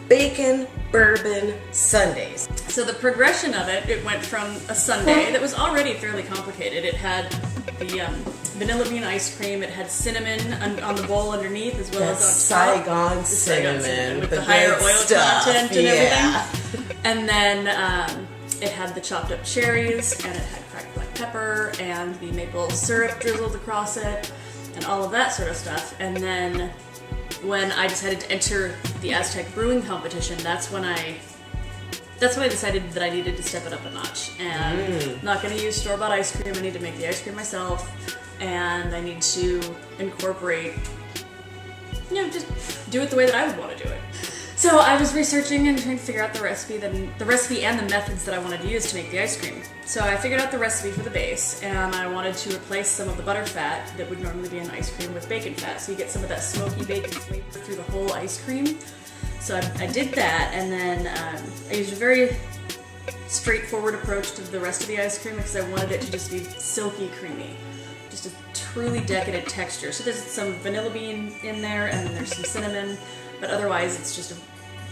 Bacon bourbon sundaes. So the progression of it went from a sundae that was already fairly complicated. It had the vanilla bean ice cream, it had cinnamon on the bowl underneath as well as on top. Saigon cinnamon With the higher oil content and yeah. everything. And then it had the chopped up cherries, and it had cracked black pepper, and the maple syrup drizzled across it, and all of that sort of stuff. And then when I decided to enter the Aztec brewing competition, that's when I decided that I needed to step it up a notch. And I'm not going to use store-bought ice cream. I need to make the ice cream myself, and I need to incorporate, just do it the way that I would want to do it. So I was researching and trying to figure out the recipe and the methods that I wanted to use to make the ice cream. So I figured out the recipe for the base, and I wanted to replace some of the butter fat that would normally be in ice cream with bacon fat, so you get some of that smoky bacon flavor through the whole ice cream. So I did that, and then I used a very straightforward approach to the rest of the ice cream because I wanted it to just be silky creamy. Just a truly decadent texture. So there's some vanilla bean in there, and then there's some cinnamon, but otherwise it's just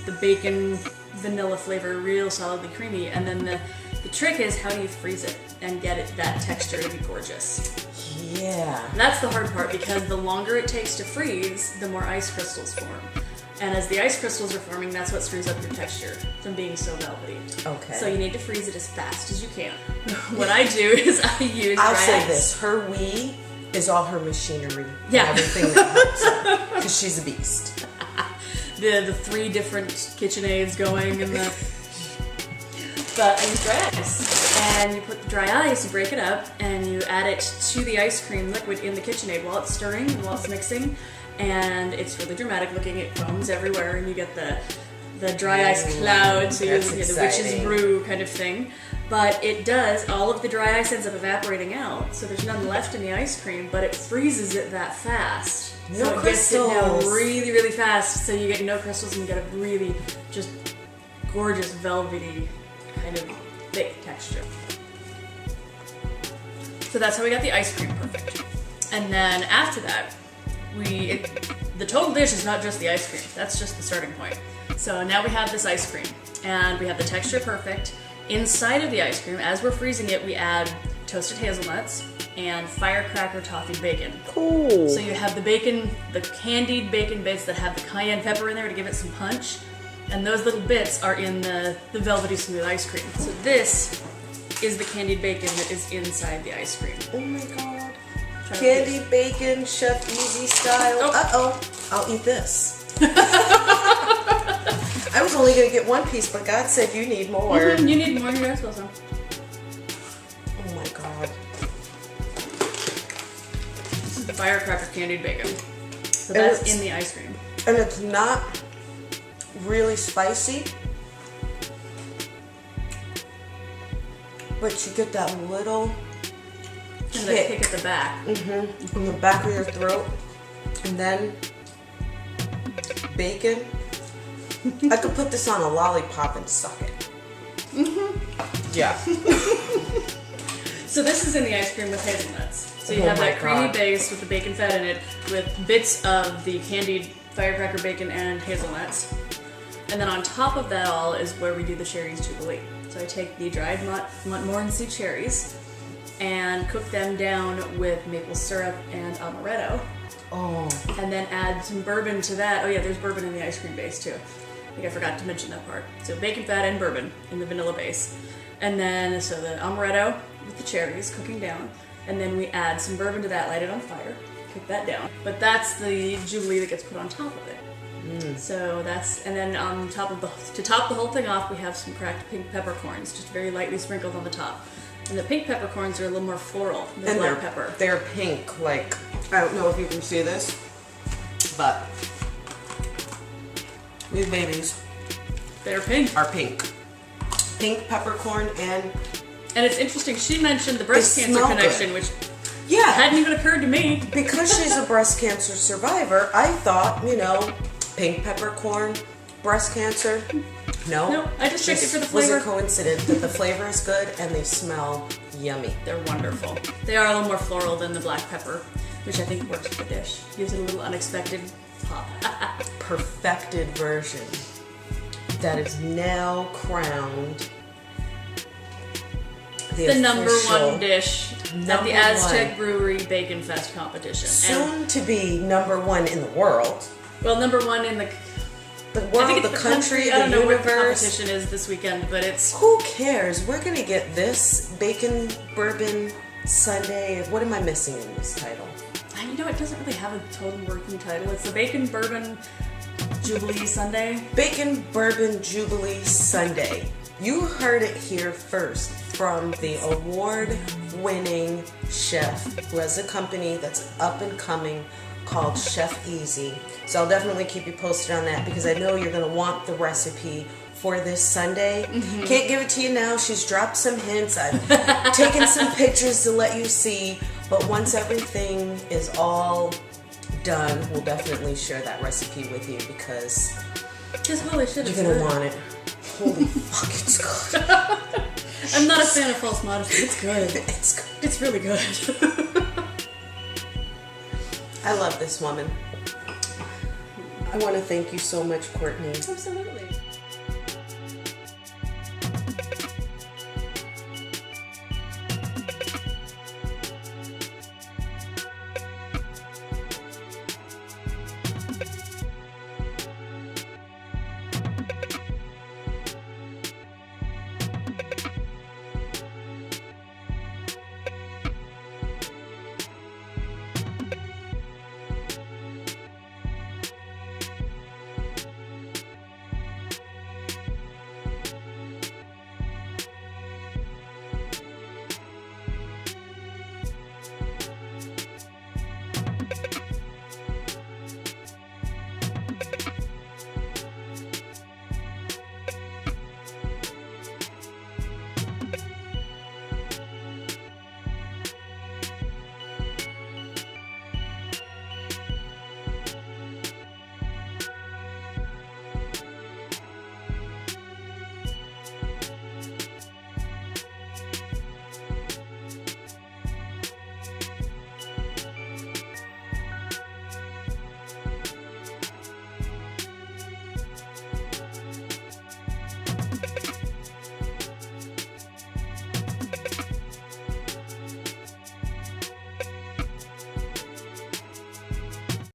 the bacon vanilla flavor, real solidly creamy. And then the trick is, how do you freeze it and get it that texture to be gorgeous? Yeah. And that's the hard part, because the longer it takes to freeze, the more ice crystals form. And as the ice crystals are forming, that's what screws up your texture from being so velvety. Okay. So you need to freeze it as fast as you can. What I do is I use I'll dry say ice. this, her we is all her machinery. Yeah. And everything that helps her, because she's a beast. The 3 different KitchenAids going and but I use dry ice. And you put the dry ice, you break it up, and you add it to the ice cream liquid in the KitchenAid while it's stirring and while it's mixing. And it's really dramatic looking. It foams everywhere, and you get the dry ice cloud, so you get the witch's brew kind of thing. But it does, all of the dry ice ends up evaporating out, so there's none left in the ice cream, but it freezes it that fast. No so it crystals. gets it down really, really fast, so you get no crystals and you get a really just gorgeous velvety kind of thick texture. So that's how we got the ice cream perfect. And then after that, the total dish is not just the ice cream. That's just the starting point. So now we have this ice cream, and we have the texture perfect. Inside of the ice cream, as we're freezing it, we add toasted hazelnuts and firecracker toffee bacon. Cool. So you have the bacon, the candied bacon bits that have the cayenne pepper in there to give it some punch, and those little bits are in the velvety smooth ice cream. So this is the candied bacon that is inside the ice cream. Oh my god. Candied bacon, Chef Easy style. Oh. Uh-oh. I'll eat this. I was only going to get 1 piece, but God said you need more. Mm-hmm, you need more. Here, I suppose so. Oh my god. This is the firecracker candied bacon. So that's in the ice cream. And it's not really spicy, but you get that little And then kick at the back. Mm-hmm. In the back of your throat. And then bacon. I could put this on a lollipop and suck it. Mm-hmm. Yeah. So this is in the ice cream with hazelnuts. So you have that creamy base with the bacon fat in it, with bits of the candied firecracker bacon and hazelnuts. And then on top of that all is where we do the cherries jubilee. So I take the dried Montmorency cherries and cook them down with maple syrup and amaretto. Oh. And then add some bourbon to that. Oh yeah, there's bourbon in the ice cream base too. I think I forgot to mention that part. So bacon fat and bourbon in the vanilla base. And then, so the amaretto with the cherries cooking down. And then we add some bourbon to that, light it on fire, cook that down. But that's the jubilee that gets put on top of it. So that's, and then on top of to top the whole thing off, we have some cracked pink peppercorns, just very lightly sprinkled on the top. And the pink peppercorns are a little more floral than black pepper. They're pink, like, I don't know if you can see this, but these babies, they're pink. Are pink. Pink peppercorn and it's interesting, she mentioned the breast cancer connection, which hadn't even occurred to me. Because she's a breast cancer survivor, I thought, pink peppercorn, breast cancer. No, I just checked it for the flavor. Was a coincidence that the flavor is good and they smell yummy. They're wonderful. They are a little more floral than the black pepper, which I think works with the dish. Gives it a little unexpected Pop. perfected version that is now crowned The number official one dish at number the Aztec one. Brewery Bacon Fest competition. Soon to be number one in the world. Well, number one in the world, I think it's the country, I don't the know what the universe. competition is this weekend, but it's Who cares? We're gonna get this bacon bourbon Sunday. What am I missing in this title? you know it doesn't really have a total working title. It's the Bacon Bourbon Jubilee Sunday. Bacon Bourbon Jubilee Sunday. You heard it here first from the award-winning chef who has a company that's up and coming called Chef Easy. So I'll definitely keep you posted on that because I know you're going to want the recipe for this Sunday. Can't give it to you now. She's dropped some hints. I've taken some pictures to let you see. But once everything is all done, we'll definitely share that recipe with you because Holy shit, you're going to want it. Holy fuck, it's good. I'm not a fan of false modesty. It's good. It's good. It's really good. I love this woman. I want to thank you so much, Courtney. Absolutely.